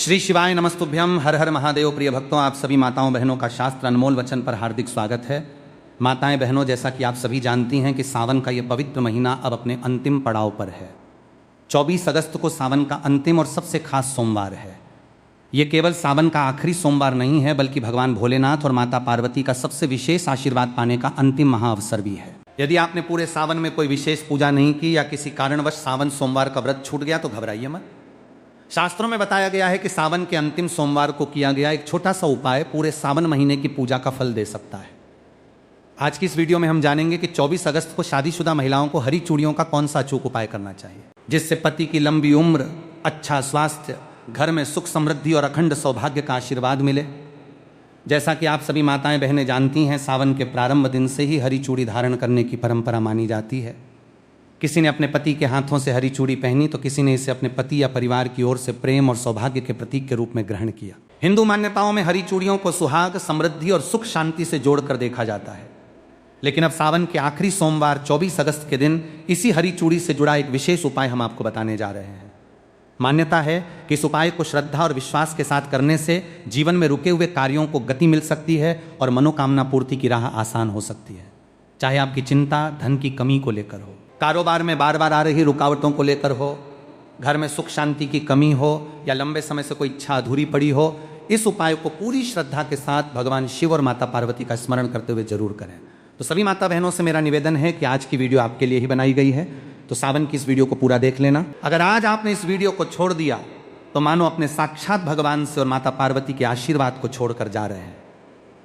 श्री शिवाय नमस्तुभ्यम। हर हर महादेव। प्रिय भक्तों, आप सभी माताओं बहनों का शास्त्र अनमोल वचन पर हार्दिक स्वागत है। माताएं बहनों, जैसा कि आप सभी जानती हैं कि सावन का ये पवित्र महीना अब अपने अंतिम पड़ाव पर है। 24 अगस्त को सावन का अंतिम और सबसे खास सोमवार है। ये केवल सावन का आखिरी सोमवार नहीं है, बल्कि भगवान भोलेनाथ और माता पार्वती का सबसे विशेष आशीर्वाद पाने का अंतिम महाअवसर भी है। यदि आपने पूरे सावन में कोई विशेष पूजा नहीं की या किसी कारणवश सावन सोमवार का व्रत छूट गया तो घबराइए मत। शास्त्रों में बताया गया है कि सावन के अंतिम सोमवार को किया गया एक छोटा सा उपाय पूरे सावन महीने की पूजा का फल दे सकता है। आज की इस वीडियो में हम जानेंगे कि 24 अगस्त को शादीशुदा महिलाओं को हरी चूड़ियों का कौन सा अचूक उपाय करना चाहिए, जिससे पति की लंबी उम्र, अच्छा स्वास्थ्य, घर में सुख समृद्धि और अखंड सौभाग्य का आशीर्वाद मिले। जैसा कि आप सभी माताएं बहनें जानती हैं, सावन के प्रारंभ दिन से ही हरी चूड़ी धारण करने की परंपरा मानी जाती है। किसी ने अपने पति के हाथों से हरी चूड़ी पहनी तो किसी ने इसे अपने पति या परिवार की ओर से प्रेम और सौभाग्य के प्रतीक के रूप में ग्रहण किया। हिंदू मान्यताओं में हरी चूड़ियों को सुहाग, समृद्धि और सुख शांति से जोड़कर देखा जाता है। लेकिन अब सावन के आखिरी सोमवार 24 अगस्त के दिन इसी हरी चूड़ी से जुड़ा एक विशेष उपाय हम आपको बताने जा रहे हैं। मान्यता है कि इस उपाय को श्रद्धा और विश्वास के साथ करने से जीवन में रुके हुए कार्यों को गति मिल सकती है और मनोकामना पूर्ति की राह आसान हो सकती है। चाहे आपकी चिंता धन की कमी को लेकर हो, कारोबार में बार बार आ रही रुकावटों को लेकर हो, घर में सुख शांति की कमी हो या लंबे समय से कोई इच्छा अधूरी पड़ी हो, इस उपाय को पूरी श्रद्धा के साथ भगवान शिव और माता पार्वती का स्मरण करते हुए जरूर करें। तो सभी माता बहनों से मेरा निवेदन है कि आज की वीडियो आपके लिए ही बनाई गई है, तो सावन की इस वीडियो को पूरा देख लेना। अगर आज आपने इस वीडियो को छोड़ दिया तो मानो अपने साक्षात भगवान से और माता पार्वती के आशीर्वाद को छोड़कर जा रहे हैं।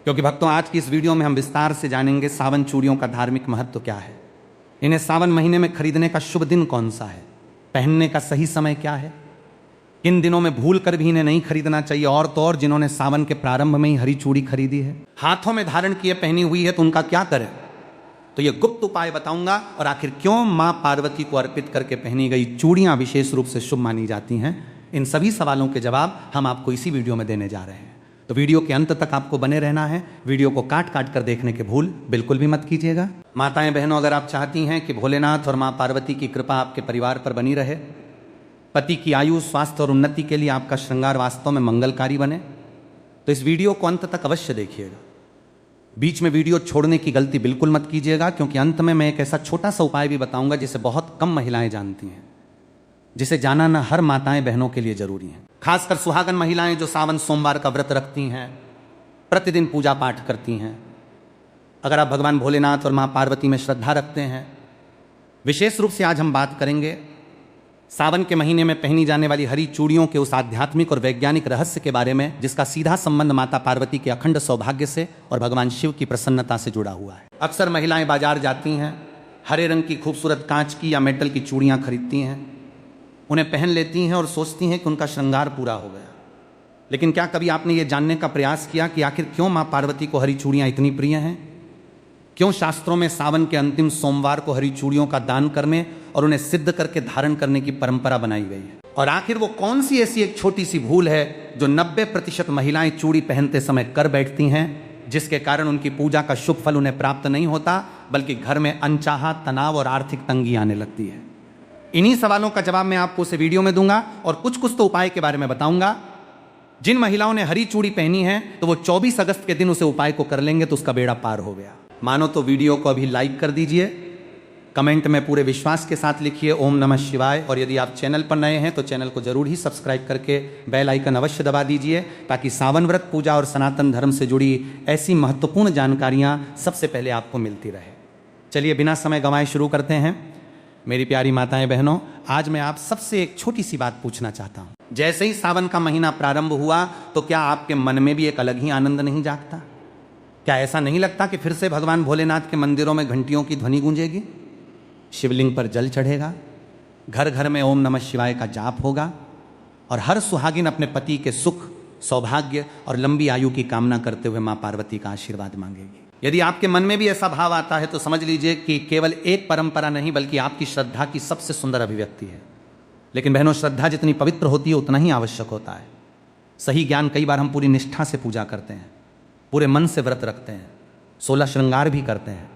क्योंकि भक्तों, आज की इस वीडियो में हम विस्तार से जानेंगे सावन चूड़ियों का धार्मिक महत्व क्या है, इन्हें सावन महीने में खरीदने का शुभ दिन कौन सा है, पहनने का सही समय क्या है, किन दिनों में भूल कर भी इन्हें नहीं खरीदना चाहिए, और तो और जिन्होंने सावन के प्रारंभ में ही हरी चूड़ी खरीदी है, हाथों में धारण किए पहनी हुई है, तो उनका क्या करें। तो ये गुप्त उपाय बताऊंगा, और आखिर क्यों मां पार्वती को अर्पित करके पहनी गई चूड़ियां विशेष रूप से शुभ मानी जाती हैं, इन सभी सवालों के जवाब हम आपको इसी वीडियो में देने जा रहे हैं। तो वीडियो के अंत तक आपको बने रहना है। वीडियो को काट काट कर देखने के भूल बिल्कुल भी मत कीजिएगा। माताएं बहनों, अगर आप चाहती हैं कि भोलेनाथ और मां पार्वती की कृपा आपके परिवार पर बनी रहे, पति की आयु, स्वास्थ्य और उन्नति के लिए आपका श्रृंगार वास्तव में मंगलकारी बने, तो इस वीडियो को अंत तक अवश्य देखिएगा। बीच में वीडियो छोड़ने की गलती बिल्कुल मत कीजिएगा, क्योंकि अंत में मैं एक ऐसा छोटा सा उपाय भी बताऊंगा जिसे बहुत कम महिलाएं जानती हैं, जिसे जानना हर माताएं बहनों के लिए जरूरी है। खासकर सुहागन महिलाएं जो सावन सोमवार का व्रत रखती हैं, प्रतिदिन पूजा पाठ करती हैं। अगर आप भगवान भोलेनाथ और मां पार्वती में श्रद्धा रखते हैं, विशेष रूप से आज हम बात करेंगे सावन के महीने में पहनी जाने वाली हरी चूड़ियों के उस आध्यात्मिक और वैज्ञानिक रहस्य के बारे में, जिसका सीधा संबंध माता पार्वती के अखंड सौभाग्य से और भगवान शिव की प्रसन्नता से जुड़ा हुआ है। अक्सर महिलाएं बाजार जाती हैं, हरे रंग की खूबसूरत कांच की या मेटल की चूड़ियां खरीदती हैं, उन्हें पहन लेती हैं और सोचती हैं कि उनका श्रृंगार पूरा हो गया। लेकिन क्या कभी आपने ये जानने का प्रयास किया कि आखिर क्यों मां पार्वती को हरी चूड़ियां इतनी प्रिय हैं? क्यों शास्त्रों में सावन के अंतिम सोमवार को हरी चूड़ियों का दान करने और उन्हें सिद्ध करके धारण करने की परंपरा बनाई गई है? और आखिर वो कौन सी ऐसी एक छोटी सी भूल है जो 90% महिलाएं चूड़ी पहनते समय कर बैठती हैं, जिसके कारण उनकी पूजा का शुभ फल उन्हें प्राप्त नहीं होता, बल्कि घर में अनचाहा तनाव और आर्थिक तंगी आने लगती है? इन्हीं सवालों का जवाब मैं आपको इस वीडियो में दूंगा, और कुछ तो उपाय के बारे में बताऊंगा। जिन महिलाओं ने हरी चूड़ी पहनी है तो वो 24 अगस्त के दिन उसे उपाय को कर लेंगे तो उसका बेड़ा पार हो गया। मानो तो वीडियो को अभी लाइक कर दीजिए, कमेंट में पूरे विश्वास के साथ लिखिए ओम नमः शिवाय, और यदि आप चैनल पर नए हैं तो चैनल को जरूर ही सब्सक्राइब करके बेल आइकन अवश्य दबा दीजिए, ताकि सावन व्रत पूजा और सनातन धर्म से जुड़ी ऐसी महत्वपूर्ण जानकारियां सबसे पहले आपको मिलती रहे। चलिए बिना समय गंवाए शुरू करते हैं। मेरी प्यारी माताएं बहनों, आज मैं आप सबसे एक छोटी सी बात पूछना चाहता हूं। जैसे ही सावन का महीना प्रारंभ हुआ तो क्या आपके मन में भी एक अलग ही आनंद नहीं जागता? क्या ऐसा नहीं लगता कि फिर से भगवान भोलेनाथ के मंदिरों में घंटियों की ध्वनि गूंजेगी, शिवलिंग पर जल चढ़ेगा, घर घर में ओम नमः शिवाय का जाप होगा, और हर सुहागिन अपने पति के सुख, सौभाग्य और लंबी आयु की कामना करते हुए मां पार्वती का आशीर्वाद मांगेगी? यदि आपके मन में भी ऐसा भाव आता है तो समझ लीजिए कि केवल एक परंपरा नहीं, बल्कि आपकी श्रद्धा की सबसे सुंदर अभिव्यक्ति है। लेकिन बहनों, श्रद्धा जितनी पवित्र होती है उतना ही आवश्यक होता है। सही ज्ञान, कई बार हम पूरी निष्ठा से पूजा करते हैं, पूरे मन से व्रत रखते हैं, 16 श्रृंगार भी करते हैं,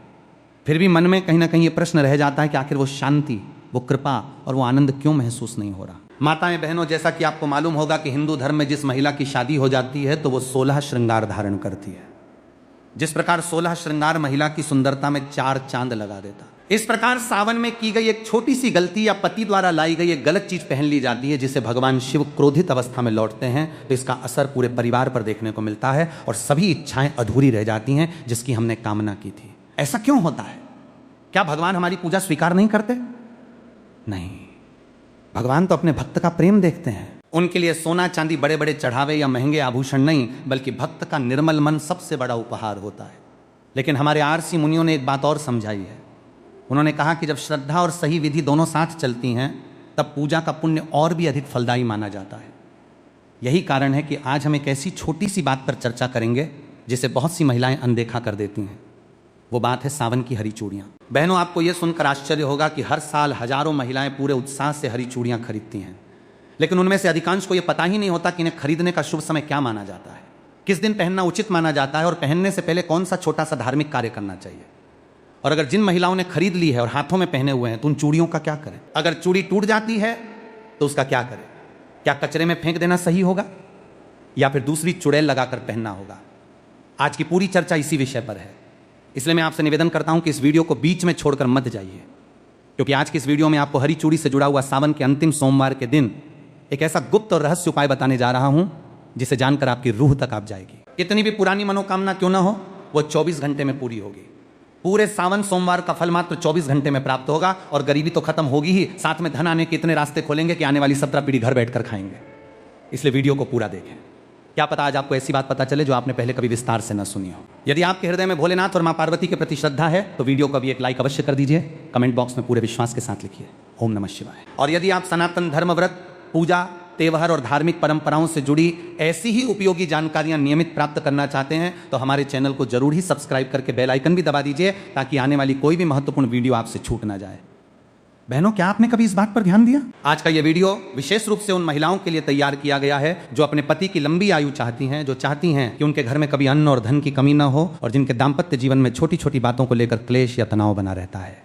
फिर भी मन में कहीं ना कहीं ये प्रश्न रह जाता है कि आखिर वो शांति, वो कृपा और वो आनंद क्यों महसूस नहीं हो रहा। माताएं बहनों, जैसा कि आपको मालूम होगा कि हिंदू धर्म में जिस महिला की शादी हो जाती है तो वो 16 श्रृंगार धारण करती है। जिस प्रकार 16 श्रृंगार महिला की सुंदरता में 4 चांद लगा देता, इस प्रकार सावन में की गई एक छोटी सी गलती या पति द्वारा लाई गई एक गलत चीज पहन ली जाती है, जिसे भगवान शिव क्रोधित अवस्था में लौटते हैं तो इसका असर पूरे परिवार पर देखने को मिलता है और सभी इच्छाएं अधूरी रह जाती हैं जिसकी हमने कामना की थी। ऐसा क्यों होता है? क्या भगवान हमारी पूजा स्वीकार नहीं करते? नहीं, भगवान तो अपने भक्त का प्रेम देखते हैं। उनके लिए सोना चांदी, बड़े बड़े चढ़ावे या महंगे आभूषण नहीं, बल्कि भक्त का निर्मल मन सबसे बड़ा उपहार होता है। लेकिन हमारे आरसी मुनियों ने एक बात और समझाई है। उन्होंने कहा कि जब श्रद्धा और सही विधि दोनों साथ चलती हैं तब पूजा का पुण्य और भी अधिक फलदायी माना जाता है। यही कारण है कि आज हम एक ऐसी छोटी सी बात पर चर्चा करेंगे जिसे बहुत सी महिलाएं अनदेखा कर देती हैं। वो बात है सावन की हरी चूड़ियाँ। बहनों, आपको यह सुनकर आश्चर्य होगा कि हर साल हजारों महिलाएं पूरे उत्साह से हरी चूड़ियाँ खरीदती हैं, लेकिन उनमें से अधिकांश को यह पता ही नहीं होता कि इन्हें खरीदने का शुभ समय क्या माना जाता है, किस दिन पहनना उचित माना जाता है और पहनने से पहले कौन सा छोटा सा धार्मिक कार्य करना चाहिए। और अगर जिन महिलाओं ने खरीद ली है और हाथों में पहने हुए हैं तो उन चूड़ियों का क्या करें? अगर चूड़ी टूट जाती है तो उसका क्या करें? क्या कचरे में फेंक देना सही होगा या फिर दूसरी चुड़ैल लगाकर पहनना होगा? आज की पूरी चर्चा इसी विषय पर है। इसलिए मैं आपसे निवेदन करता हूं कि इस वीडियो को बीच में छोड़कर मत जाइए, क्योंकि आज की इस वीडियो में आपको हरी चूड़ी से जुड़ा हुआ सावन के अंतिम सोमवार के दिन एक ऐसा गुप्त और रहस्य उपाय बताने जा रहा हूं जिसे जानकर आपकी रूह तक आप जाएगी। कितनी भी पुरानी मनोकामना क्यों ना हो, वो 24 घंटे में पूरी होगी। पूरे सावन सोमवार का फल मात्र 24 घंटे में प्राप्त होगा और गरीबी तो खत्म होगी ही, साथ में धन आने के इतने रास्ते खोलेंगे कि आने वाली 17 पीढ़ी घर बैठकर खाएंगे। इसलिए वीडियो को पूरा देखें। क्या पता आज आपको ऐसी बात पता चले जो आपने पहले कभी विस्तार से न सुनी हो। यदि आपके हृदय में भोलेनाथ और मां पार्वती के प्रति श्रद्धा है तो वीडियो को भी एक लाइक अवश्य कर दीजिए। कमेंट बॉक्स में पूरे विश्वास के साथ लिखिए ओम नमः शिवाय। और यदि आप सनातन धर्म, व्रत, पूजा, त्योहार और धार्मिक परंपराओं से जुड़ी ऐसी ही उपयोगी जानकारियां नियमित प्राप्त करना चाहते हैं तो हमारे चैनल को जरूर ही सब्सक्राइब करके बेल आइकन भी दबा दीजिए ताकि आने वाली कोई भी महत्वपूर्ण वीडियो आपसे छूट ना जाए। बहनों, क्या आपने कभी इस बात पर ध्यान दिया? आज का यह वीडियो विशेष रूप से उन महिलाओं के लिए तैयार किया गया है जो अपने पति की लंबी आयु चाहती हैं, जो चाहती हैं कि उनके घर में कभी अन्न और धन की कमी ना हो और जिनके दाम्पत्य जीवन में छोटी छोटी बातों को लेकर क्लेश या तनाव बना रहता है।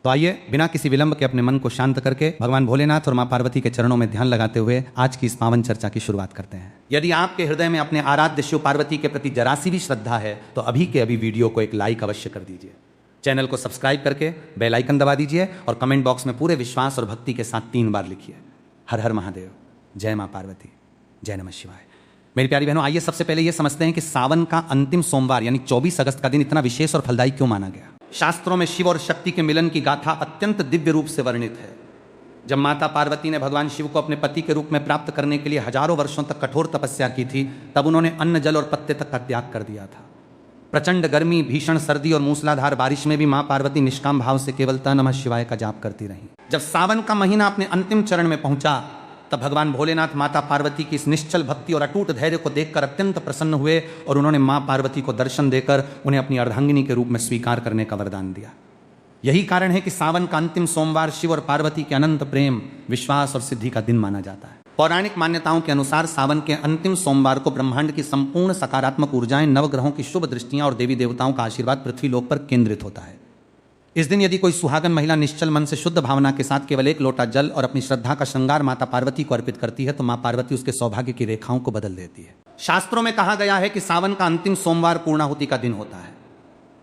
तो आइए बिना किसी विलंब के अपने मन को शांत करके भगवान भोलेनाथ और मां पार्वती के चरणों में ध्यान लगाते हुए आज की इस पावन चर्चा की शुरुआत करते हैं। यदि आपके हृदय में अपने आराध्य शिव पार्वती के प्रति जरा सी भी श्रद्धा है तो अभी के अभी वीडियो को एक लाइक अवश्य कर दीजिए। चैनल को सब्सक्राइब करके बेल आइकन दबा दीजिए और कमेंट बॉक्स में पूरे विश्वास और भक्ति के साथ 3 बार लिखिए हर हर महादेव, जय मां पार्वती, जय नमः शिवाय। मेरी प्यारी बहनों, आइए सबसे पहले यह समझते हैं कि सावन का अंतिम सोमवार यानी 24 अगस्त का दिन इतना विशेष और फलदायी क्यों माना गया। शास्त्रों में शिव और शक्ति के मिलन की गाथा अत्यंत दिव्य रूप से वर्णित है। जब माता पार्वती ने भगवान शिव को अपने पति के रूप में प्राप्त करने के लिए हजारों वर्षों तक कठोर तपस्या की थी, तब उन्होंने अन्न, जल और पत्ते तक का त्याग कर दिया था। प्रचंड गर्मी, भीषण सर्दी और मूसलाधार बारिश में भी मां पार्वती निष्काम भाव से केवल नमः शिवाय का जाप करती रहीं। जब सावन का महीना अपने अंतिम चरण में पहुंचा तब भगवान भोलेनाथ माता पार्वती की इस निश्चल भक्ति और अटूट धैर्य को देखकर अत्यंत प्रसन्न हुए और उन्होंने मां पार्वती को दर्शन देकर उन्हें अपनी अर्धांगिनी के रूप में स्वीकार करने का वरदान दिया। यही कारण है कि सावन का अंतिम सोमवार शिव और पार्वती के अनंत प्रेम, विश्वास और सिद्धि का दिन माना जाता है। पौराणिक मान्यताओं के अनुसार सावन के अंतिम सोमवार को ब्रह्मांड की संपूर्ण सकारात्मक ऊर्जाएं, नवग्रहों की शुभ दृष्टियां और देवी देवताओं का आशीर्वाद पृथ्वी लोक पर केंद्रित होता है। इस दिन यदि कोई सुहागन महिला निश्चल मन से शुद्ध भावना के साथ केवल 1 लोटा जल और अपनी श्रद्धा का श्रृंगार माता पार्वती को अर्पित करती है तो मां पार्वती उसके सौभाग्य की रेखाओं को बदल देती है। शास्त्रों में कहा गया है कि सावन का अंतिम सोमवार पूर्णाहुति का दिन होता है।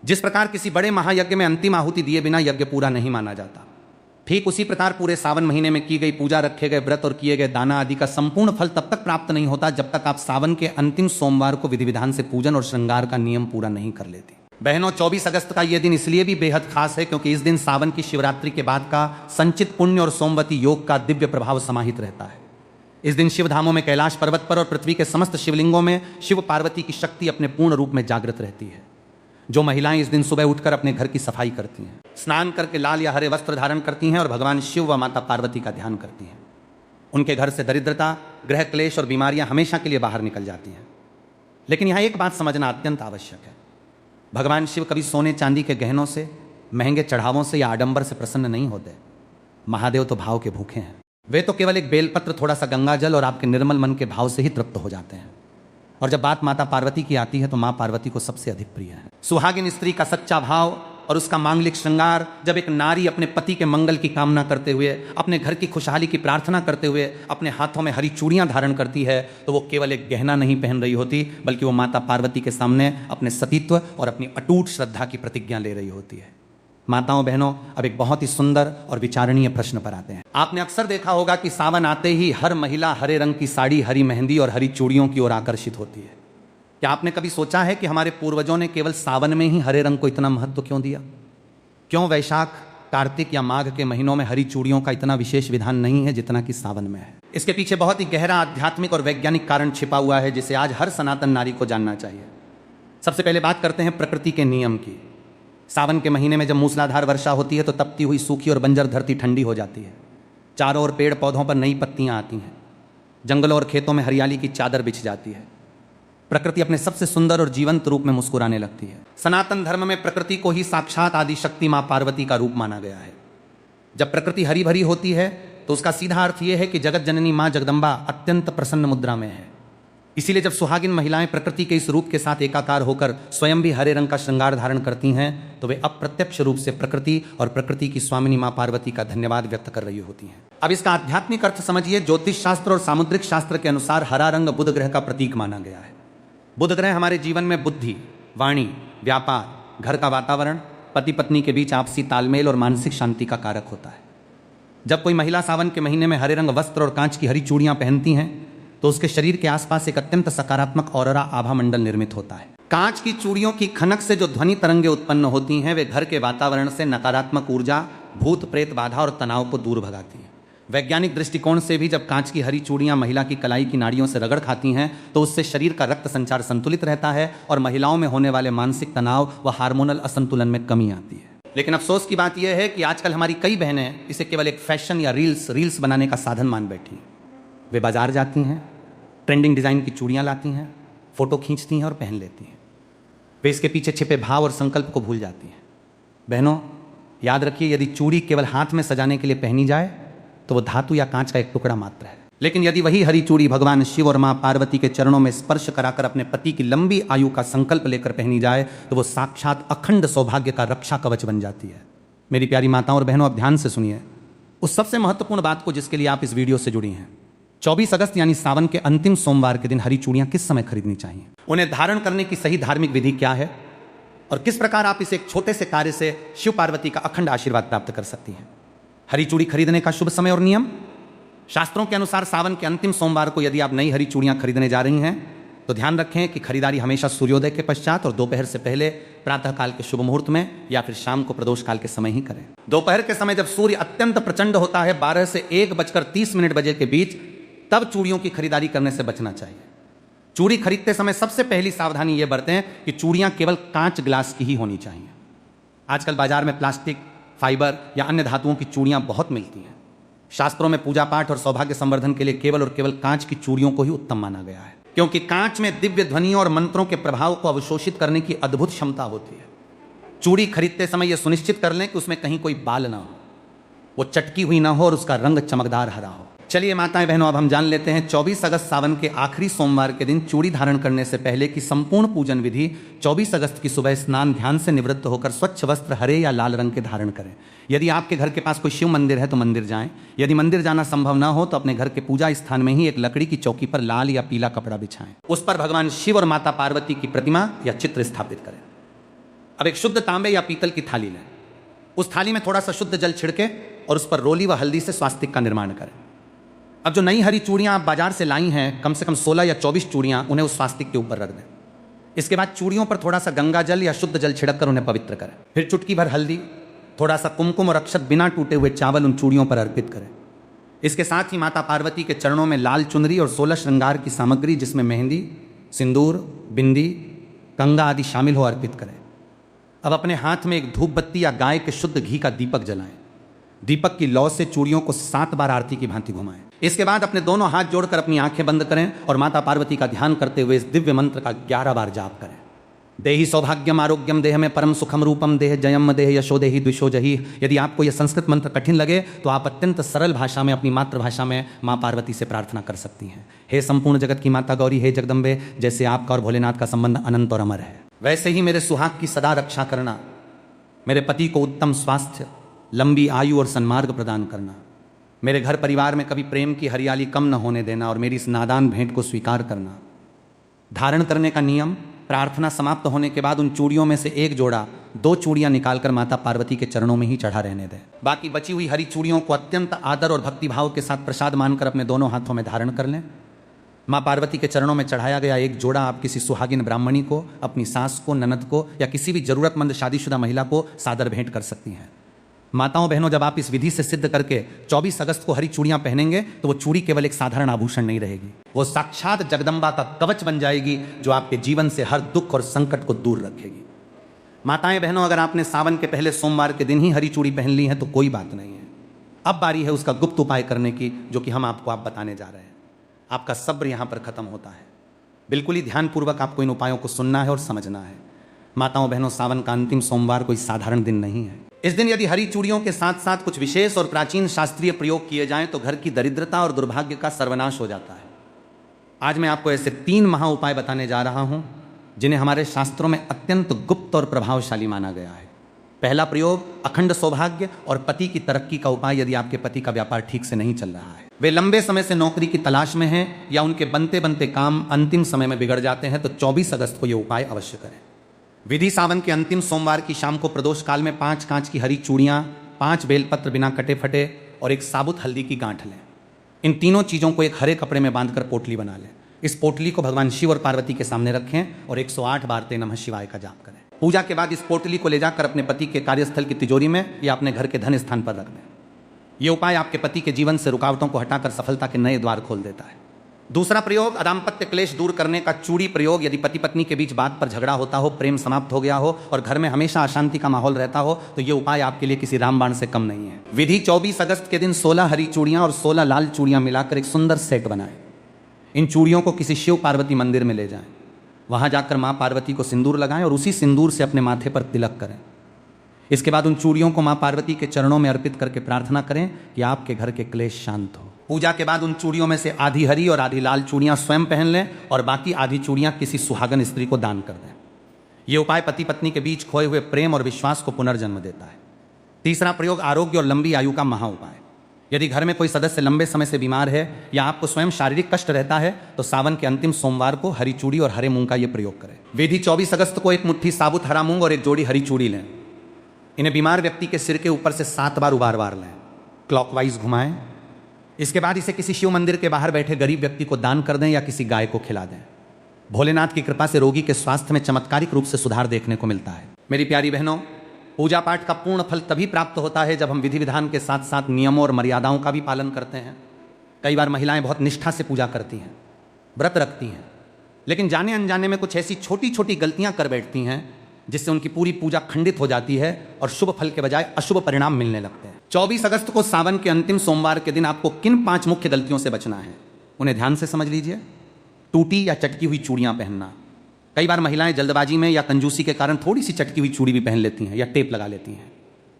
जिस प्रकार किसी बड़े महायज्ञ में अंतिम आहुति दिए बिना यज्ञ पूरा नहीं माना जाता, ठीक उसी प्रकार पूरे सावन महीने में की गई पूजा, रखे गए व्रत और किए गए दाना आदि का संपूर्ण फल तब तक प्राप्त नहीं होता जब तक आप सावन के अंतिम सोमवार को विधि विधान से पूजन और श्रृंगार का नियम पूरा नहीं कर लेती। बहनों, 24 अगस्त का यह दिन इसलिए भी बेहद खास है क्योंकि इस दिन सावन की शिवरात्रि के बाद का संचित पुण्य और सोमवती योग का दिव्य प्रभाव समाहित रहता है। इस दिन शिव धामों में, कैलाश पर्वत पर और पृथ्वी के समस्त शिवलिंगों में शिव पार्वती की शक्ति अपने पूर्ण रूप में जागृत रहती है। जो महिलाएं इस दिन सुबह उठकर अपने घर की सफाई करती हैं, स्नान करके लाल या हरे वस्त्र धारण करती हैं और भगवान शिव व माता पार्वती का ध्यान करती हैं, उनके घर से दरिद्रता, ग्रह क्लेश और बीमारियां हमेशा के लिए बाहर निकल जाती हैं। लेकिन यहाँ एक बात समझना अत्यंत आवश्यक है। भगवान शिव कभी सोने चांदी के गहनों से, महंगे चढ़ावों से या आडंबर से प्रसन्न नहीं होते। महादेव तो भाव के भूखे हैं। वे तो केवल एक बेलपत्र, थोड़ा सा गंगा जल और आपके निर्मल मन के भाव से ही तृप्त हो जाते हैं। और जब बात माता पार्वती की आती है तो मां पार्वती को सबसे अधिक प्रिय है। सुहागिन स्त्री का सच्चा भाव और उसका मांगलिक श्रृंगार, जब एक नारी अपने पति के मंगल की कामना करते हुए, अपने घर की खुशहाली की प्रार्थना करते हुए अपने हाथों में हरी चूड़ियां धारण करती है, तो वो केवल एक गहना नहीं पहन रही होती, बल्कि वो माता पार्वती के सामने अपने सतीत्व और अपनी अटूट श्रद्धा की प्रतिज्ञा ले रही होती है। माताओं बहनों, अब एक बहुत ही सुंदर और विचारणीय प्रश्न पर आते हैं। आपने अक्सर देखा होगा कि सावन आते ही हर महिला हरे रंग की साड़ी, हरी मेहंदी और हरी चूड़ियों की ओर आकर्षित होती है। क्या आपने कभी सोचा है कि हमारे पूर्वजों ने केवल सावन में ही हरे रंग को इतना महत्व क्यों दिया? क्यों वैशाख, कार्तिक या माघ के महीनों में हरी चूड़ियों का इतना विशेष विधान नहीं है जितना कि सावन में है? इसके पीछे बहुत ही गहरा आध्यात्मिक और वैज्ञानिक कारण छिपा हुआ है, जिसे आज हर सनातन नारी को जानना चाहिए। सबसे पहले बात करते हैं प्रकृति के नियम की। सावन के महीने में जब मूसलाधार वर्षा होती है तो तपती हुई सूखी और बंजर धरती ठंडी हो जाती है। चारों ओर पेड़ पौधों पर नई पत्तियां आती हैं। जंगलों और खेतों में हरियाली की चादर बिछ जाती है। प्रकृति अपने सबसे सुंदर और जीवंत रूप में मुस्कुराने लगती है। सनातन धर्म में प्रकृति को ही साक्षात आदि शक्ति मां पार्वती का रूप माना गया है। जब प्रकृति हरी भरी होती है तो उसका सीधा अर्थ यह है कि जगत जननी मां जगदम्बा अत्यंत प्रसन्न मुद्रा में है। इसीलिए जब सुहागिन महिलाएं प्रकृति के इस रूप के साथ एकाकार होकर स्वयं भी हरे रंग का श्रृंगार धारण करती हैं, तो वे अप्रत्यक्ष रूप से प्रकृति और प्रकृति की स्वामिनी मां पार्वती का धन्यवाद व्यक्त कर रही होती हैं। अब इसका आध्यात्मिक अर्थ समझिए। ज्योतिष शास्त्र और सामुद्रिक शास्त्र के अनुसार हरा रंग बुध ग्रह का प्रतीक माना गया है। बुध ग्रह हमारे जीवन में बुद्धि, वाणी, व्यापार, घर का वातावरण, पति पत्नी के बीच आपसी तालमेल और मानसिक शांति का कारक होता है। जब कोई महिला सावन के महीने में हरे रंग वस्त्र और कांच की हरी चूड़ियां पहनती हैं तो उसके शरीर के आसपास एक अत्यंत सकारात्मक ऑरोरा आभा मंडल निर्मित होता है। कांच की चूड़ियों की खनक से जो ध्वनि तरंगे उत्पन्न होती हैं वे घर के वातावरण से नकारात्मक ऊर्जा, भूत प्रेत बाधा और तनाव को दूर भगाती हैं। वैज्ञानिक दृष्टिकोण से भी जब कांच की हरी चूड़ियां महिला की कलाई की नाड़ियों से रगड़ खाती हैं तो उससे शरीर का रक्त संचार संतुलित रहता है और महिलाओं में होने वाले मानसिक तनाव व हार्मोनल असंतुलन में कमी आती है। लेकिन अफसोस की बात यह है कि आजकल हमारी कई बहनें इसे केवल एक फैशन या रील्स बनाने का साधन मान बैठी हैं। वे बाजार जाती हैं, ट्रेंडिंग डिज़ाइन की चूड़ियां लाती हैं, फोटो खींचती हैं और पहन लेती हैं। वे इसके पीछे छिपे भाव और संकल्प को भूल जाती हैं। बहनों, याद रखिए, यदि चूड़ी केवल हाथ में सजाने के लिए पहनी जाए तो वो धातु या कांच का एक टुकड़ा मात्र है। लेकिन यदि वही हरी चूड़ी भगवान शिव और मां पार्वती के चरणों में स्पर्श कराकर अपने पति की लंबी आयु का संकल्प लेकर पहनी जाए तो वो साक्षात अखंड सौभाग्य का रक्षा कवच बन जाती है। मेरी प्यारी माताओं और बहनों, अब ध्यान से सुनिए उस सबसे महत्वपूर्ण बात को जिसके लिए आप इस वीडियो से जुड़ी हैं। 24 अगस्त यानी सावन के अंतिम सोमवार के दिन हरी चूड़ियां किस समय खरीदनी चाहिए? उन्हें धारण करने की सही धार्मिक विधि क्या है और किस प्रकार आप इस एक छोटे से कार्य से शिव पार्वती का अखंड आशीर्वाद प्राप्त कर सकती हैं? हरी चूड़ी खरीदने का शुभ समय और नियम। शास्त्रों के अनुसार सावन के अंतिम सोमवार को यदि आप नई हरी चूड़ियां खरीदने जा रही हैं तो ध्यान रखें कि खरीदारी हमेशा सूर्योदय के पश्चात और दोपहर से पहले प्रातःकाल के शुभ मुहूर्त में या फिर शाम को प्रदोष काल के समय ही करें। दोपहर के समय जब सूर्य अत्यंत प्रचंड होता है, 12 से 1:30 बजे के बीच, तब चूड़ियों की खरीदारी करने से बचना चाहिए। चूड़ी खरीदते समय सबसे पहली सावधानी यह बरतें कि चूड़ियां केवल कांच ग्लास की ही होनी चाहिए। आजकल बाजार में प्लास्टिक, फाइबर या अन्य धातुओं की चूड़ियां बहुत मिलती हैं। शास्त्रों में पूजा पाठ और सौभाग्य संवर्धन के लिए केवल और केवल कांच की चूड़ियों को ही उत्तम माना गया है, क्योंकि कांच में दिव्य ध्वनियों और मंत्रों के प्रभाव को अवशोषित करने की अद्भुत क्षमता होती है। चूड़ी खरीदते समय यह सुनिश्चित कर लें कि उसमें कहीं कोई बाल ना हो, वो चटकी हुई ना हो और उसका रंग चमकदार हरा हो। चलिए माताएं बहनों, अब हम जान लेते हैं 24 अगस्त सावन के आखिरी सोमवार के दिन चूड़ी धारण करने से पहले की संपूर्ण पूजन विधि। 24 अगस्त की सुबह स्नान ध्यान से निवृत्त होकर स्वच्छ वस्त्र हरे या लाल रंग के धारण करें। यदि आपके घर के पास कोई शिव मंदिर है तो मंदिर जाएं। यदि मंदिर जाना संभव ना हो तो अपने घर के पूजा स्थान में ही एक लकड़ी की चौकी पर लाल या पीला कपड़ा बिछाएं। उस पर भगवान शिव और माता पार्वती की प्रतिमा या चित्र स्थापित करें। अब एक शुद्ध तांबे या पीतल की थाली लें। उस थाली में थोड़ा सा शुद्ध जल छिड़के और उस पर रोली व हल्दी से स्वास्तिक का निर्माण करें। अब जो नई हरी चूड़ियां आप बाजार से लाई हैं, कम से कम 16 या 24 चूड़ियां, उन्हें उस स्वास्तिक के ऊपर रख दें। इसके बाद चूड़ियों पर थोड़ा सा गंगा जल या शुद्ध जल छिड़क कर उन्हें पवित्र करें। फिर चुटकी भर हल्दी, थोड़ा सा कुमकुम और अक्षत बिना टूटे हुए चावल उन चूड़ियों पर अर्पित करें। इसके साथ ही माता पार्वती के चरणों में लाल चुनरी और 16 श्रृंगार की सामग्री जिसमें मेहंदी, सिंदूर, बिंदी, कंगा आदि शामिल हो अर्पित करें। अब अपने हाथ में एक धूप बत्ती या गाय के शुद्ध घी का दीपक जलाएं। दीपक की लौ से चूड़ियों को 7 बार आरती की भांति घुमाएं। इसके बाद अपने दोनों हाथ जोड़कर अपनी आंखें बंद करें और माता पार्वती का ध्यान करते हुए इस दिव्य मंत्र का 11 बार जाप करें। देहि सौभाग्यम आरोग्यम देह में परम सुखम रूपम देह जयम देह यशो देहि द्विषो जही। यदि आपको यह संस्कृत मंत्र कठिन लगे तो आप अत्यंत सरल भाषा में, अपनी मातृभाषा में माँ पार्वती से प्रार्थना कर सकती हैं। हे संपूर्ण जगत की माता गौरी, हे जगदम्बे, जैसे आपका और भोलेनाथ का संबंध अनंत और अमर है, वैसे ही मेरे सुहाग की सदा रक्षा करना। मेरे पति को उत्तम स्वास्थ्य, लंबी आयु और सन्मार्ग प्रदान करना, मेरे घर परिवार में कभी प्रेम की हरियाली कम न होने देना और मेरी इस नादान भेंट को स्वीकार करना। धारण करने का नियम, प्रार्थना समाप्त होने के बाद उन चूड़ियों में से एक जोड़ा 2 चूड़ियां निकालकर माता पार्वती के चरणों में ही चढ़ा रहने दें। बाकी बची हुई हरी चूड़ियों को अत्यंत आदर और भक्तिभाव के साथ प्रसाद मानकर अपने दोनों हाथों में धारण कर लें। माँ पार्वती के चरणों में चढ़ाया गया एक जोड़ा आप किसी सुहागिन ब्राह्मणी को, अपनी सास को, ननद को या किसी भी जरूरतमंद शादीशुदा महिला को सादर भेंट कर सकती हैं। माताओं बहनों, जब आप इस विधि से सिद्ध करके 24 अगस्त को हरी चूड़ियां पहनेंगे तो वो चूड़ी केवल एक साधारण आभूषण नहीं रहेगी, वो साक्षात जगदम्बा का कवच बन जाएगी जो आपके जीवन से हर दुख और संकट को दूर रखेगी। माताएं बहनों, अगर आपने सावन के पहले सोमवार के दिन ही हरी चूड़ी पहन ली है तो कोई बात नहीं है। अब बारी है उसका गुप्त उपाय करने की, जो कि हम आपको बताने जा रहे हैं। आपका सब्र यहां पर खत्म होता है। बिल्कुल ही ध्यानपूर्वक आपको इन उपायों को सुनना है और समझना है। माताओं बहनों, सावन का अंतिम सोमवार कोई साधारण दिन नहीं है। इस दिन यदि हरी चूड़ियों के साथ साथ कुछ विशेष और प्राचीन शास्त्रीय प्रयोग किए जाएं तो घर की दरिद्रता और दुर्भाग्य का सर्वनाश हो जाता है। आज मैं आपको ऐसे 3 महा उपाय बताने जा रहा हूं जिन्हें हमारे शास्त्रों में अत्यंत गुप्त और प्रभावशाली माना गया है। पहला प्रयोग, अखंड सौभाग्य और पति की तरक्की का उपाय। यदि आपके पति का व्यापार ठीक से नहीं चल रहा है, वे लंबे समय से नौकरी की तलाश में हैं या उनके बनते बनते काम अंतिम समय में बिगड़ जाते हैं, तो 24 अगस्त को यह उपाय अवश्य करें। विधि, सावन के अंतिम सोमवार की शाम को प्रदोष काल में 5 कांच की हरी चूड़ियां, 5 बेलपत्र बिना कटे फटे और एक साबुत हल्दी की गांठ लें। इन तीनों चीज़ों को एक हरे कपड़े में बांधकर पोटली बना लें। इस पोटली को भगवान शिव और पार्वती के सामने रखें और 108 बार ते नमः शिवाय का जाप करें। पूजा के बाद इस पोटली को ले जाकर अपने पति के कार्यस्थल की तिजोरी में या अपने घर के धन स्थान पर रख दें। यह उपाय आपके पति के जीवन से रुकावटों को हटाकर सफलता के नए द्वार खोल देता है। दूसरा प्रयोग, अदाम्पत्य क्लेश दूर करने का चूड़ी प्रयोग। यदि पति पत्नी के बीच बात पर झगड़ा होता हो, प्रेम समाप्त हो गया हो और घर में हमेशा अशांति का माहौल रहता हो, तो यह उपाय आपके लिए किसी रामबाण से कम नहीं है। विधि, 24 अगस्त के दिन 16 हरी चूड़ियां और 16 लाल चूड़ियां मिलाकर एक सुंदर सेट बनाएं। इन चूड़ियों को किसी शिव पार्वती मंदिर में ले जाएं। वहां जाकर माँ पार्वती को सिंदूर लगाएं और उसी सिंदूर से अपने माथे पर तिलक करें। इसके बाद उन चूड़ियों को माँ पार्वती के चरणों में अर्पित करके प्रार्थना करें कि आपके घर के क्लेश शांत हो। पूजा के बाद उन चूड़ियों में से आधी हरी और आधी लाल चूड़ियां स्वयं पहन लें और बाकी आधी चूड़ियां किसी सुहागन स्त्री को दान कर दें। यह उपाय पति पत्नी के बीच खोए हुए प्रेम और विश्वास को पुनर्जन्म देता है। तीसरा प्रयोग, आरोग्य और लंबी आयु का महा उपाय। यदि घर में कोई सदस्य लंबे समय से बीमार है या आपको स्वयं शारीरिक कष्ट रहता है, तो सावन के अंतिम सोमवार को हरी चूड़ी और हरे मूंग का यह प्रयोग करें। विधि, 24 अगस्त को एक मुट्ठी साबुत हरा मूंग और एक जोड़ी हरी चूड़ी लें। इन्हें बीमार व्यक्ति के सिर के ऊपर से 7 बार उबार लें, क्लॉकवाइज घुमाएं। इसके बाद इसे किसी शिव मंदिर के बाहर बैठे गरीब व्यक्ति को दान कर दें या किसी गाय को खिला दें। भोलेनाथ की कृपा से रोगी के स्वास्थ्य में चमत्कारिक रूप से सुधार देखने को मिलता है। मेरी प्यारी बहनों, पूजा पाठ का पूर्ण फल तभी प्राप्त होता है जब हम विधि विधान के साथ साथ नियमों और मर्यादाओं का भी पालन करते हैं। कई बार महिलाएं बहुत निष्ठा से पूजा करती हैं, व्रत रखती हैं, लेकिन जाने अनजाने में कुछ ऐसी छोटी छोटी गलतियां कर बैठती हैं जिससे उनकी पूरी पूजा खंडित हो जाती है और शुभ फल के बजाय अशुभ परिणाम मिलने लगते हैं। 24 अगस्त को सावन के अंतिम सोमवार के दिन आपको किन 5 मुख्य गलतियों से बचना है, उन्हें ध्यान से समझ लीजिए। टूटी या चटकी हुई चूड़ियां पहनना। कई बार महिलाएं जल्दबाजी में या कंजूसी के कारण थोड़ी सी चटकी हुई चूड़ी भी पहन लेती हैं या टेप लगा लेती हैं।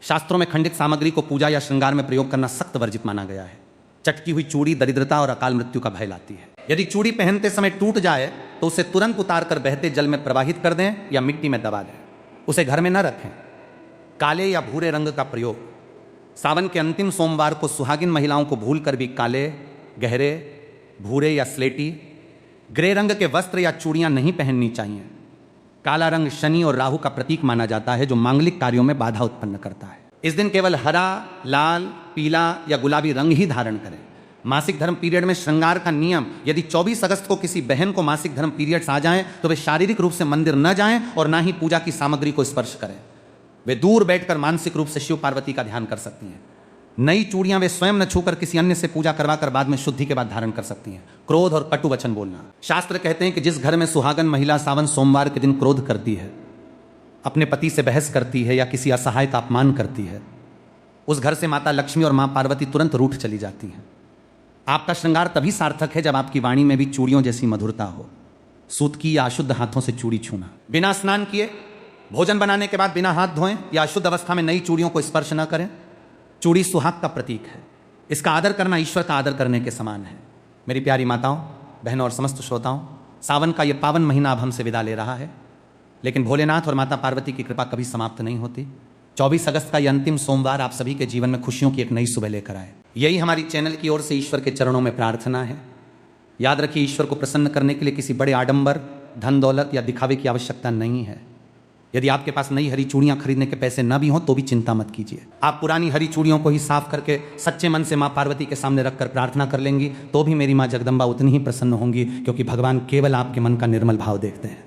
शास्त्रों में खंडित सामग्री को पूजा या श्रृंगार में प्रयोग करना सख्त वर्जित माना गया है। चटकी हुई चूड़ी दरिद्रता और अकाल मृत्यु का भय लाती है। यदि चूड़ी पहनते समय टूट जाए तो उसे तुरंत उतार कर बहते जल में प्रवाहित कर दें या मिट्टी में दबा दें। उसे घर में न रखें। काले या भूरे रंग का प्रयोग। सावन के अंतिम सोमवार को सुहागिन महिलाओं को भूल कर भी काले, गहरे, भूरे या स्लेटी, ग्रे रंग के वस्त्र या चूड़ियां नहीं पहननी चाहिए। काला रंग शनि और राहु का प्रतीक माना जाता है जो मांगलिक कार्यों में बाधा उत्पन्न करता है। इस दिन केवल हरा, लाल, पीला या गुलाबी रंग ही धारण करें। मासिक धर्म पीरियड में श्रृंगार का नियम, यदि 24 अगस्त को किसी बहन को मासिक धर्म पीरियड्स आ जाएं तो वे शारीरिक रूप से मंदिर न जाएं और ना ही पूजा की सामग्री को स्पर्श करें। वे दूर बैठकर मानसिक रूप से शिव पार्वती का ध्यान कर सकती हैं। नई चूड़ियां वे स्वयं न छूकर किसी अन्य से पूजा करवाकर बाद में शुद्धि के बाद धारण कर सकती हैं। क्रोध और कटु वचन बोलना। शास्त्र कहते हैं कि जिस घर में सुहागन महिला सावन सोमवार के दिन क्रोध करती है, अपने पति से बहस करती है या किसी असहाय का अपमान करती है, उस घर से माता लक्ष्मी और मां पार्वती तुरंत रूठ चली जाती हैं। आपका श्रृंगार तभी सार्थक है जब आपकी वाणी में भी चूड़ियों जैसी मधुरता हो। सूत की या अशुद्ध हाथों से चूड़ी छूना। बिना स्नान किए भोजन बनाने के बाद बिना हाथ धोएं या अशुद्ध अवस्था में नई चूड़ियों को स्पर्श न करें। चूड़ी सुहाग का प्रतीक है। इसका आदर करना ईश्वर का आदर करने के समान है। मेरी प्यारी माताओं, बहनों और समस्त श्रोताओं, सावन का यह पावन महीना अब हमसे विदा ले रहा है, लेकिन भोलेनाथ और माता पार्वती की कृपा कभी समाप्त नहीं होती। 24 अगस्त का यह अंतिम सोमवार आप सभी के जीवन में खुशियों की एक नई सुबह लेकर आए। यही हमारी चैनल की ओर से ईश्वर के चरणों में प्रार्थना है। याद रखिए, ईश्वर को प्रसन्न करने के लिए किसी बड़े आडंबर, धन दौलत या दिखावे की आवश्यकता नहीं है। यदि आपके पास नई हरी चूड़ियां खरीदने के पैसे न भी हों तो भी चिंता मत कीजिए। आप पुरानी हरी चूड़ियों को ही साफ करके सच्चे मन से मां पार्वती के सामने रखकर प्रार्थना कर लेंगी तो भी मेरी मां जगदम्बा उतनी ही प्रसन्न होंगी, क्योंकि भगवान केवल आपके मन का निर्मल भाव देखते हैं।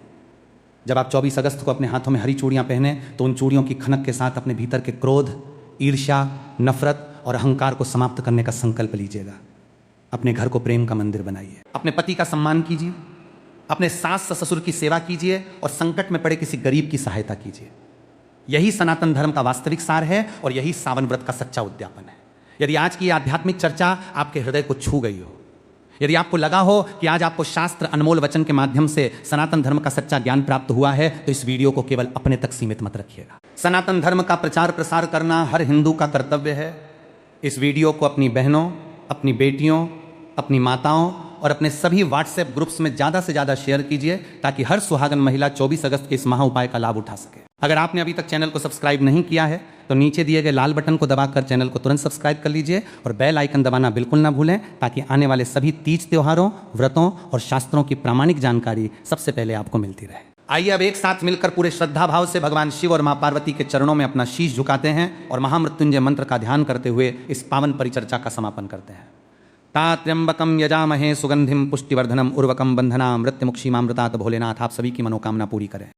जब आप 24 अगस्त को अपने हाथों में हरी चूड़ियां पहने तो उन चूड़ियों की खनक के साथ अपने भीतर के क्रोध, ईर्ष्या, नफरत और अहंकार को समाप्त करने का संकल्प लीजिएगा। अपने घर को प्रेम का मंदिर बनाइए। अपने पति का सम्मान कीजिए, अपने सास ससुर की सेवा कीजिए और संकट में पड़े किसी गरीब की सहायता कीजिए। यही सनातन धर्म का वास्तविक सार है और यही सावन व्रत का सच्चा उद्यापन है। यदि आज की आध्यात्मिक चर्चा आपके हृदय को छू गई हो, यदि आपको लगा हो कि आज आपको शास्त्र अनमोल वचन के माध्यम से सनातन धर्म का सच्चा ज्ञान प्राप्त हुआ है, तो इस वीडियो को केवल अपने तक सीमित मत रखिएगा। सनातन धर्म का प्रचार प्रसार करना हर हिंदू का कर्तव्य है। इस वीडियो को अपनी बहनों, अपनी बेटियों, अपनी माताओं और अपने सभी व्हाट्सएप ग्रुप्स में ज़्यादा से ज़्यादा शेयर कीजिए ताकि हर सुहागन महिला 24 अगस्त के इस महा उपाय का लाभ उठा सके। अगर आपने अभी तक चैनल को सब्सक्राइब नहीं किया है तो नीचे दिए गए लाल बटन को दबाकर चैनल को तुरंत सब्सक्राइब कर लीजिए और बेल आइकन दबाना बिल्कुल ना भूलें ताकि आने वाले सभी तीज त्योहारों, व्रतों और शास्त्रों की प्रामाणिक जानकारी सबसे पहले आपको मिलती रहे। आइए अब एक साथ मिलकर पूरे श्रद्धा भाव से भगवान शिव और मां पार्वती के चरणों में अपना शीश झुकाते हैं और महामृत्युंजय मंत्र का ध्यान करते हुए इस पावन परिचर्चा का समापन करते हैं। ता त्र्यंबकम यजामहे सुगंधिम पुष्टिवर्धनम उर्वकम बंधना मृत्युमुक्षीमामृतात्। भोलेनाथ आप सभी की मनोकामना पूरी करें।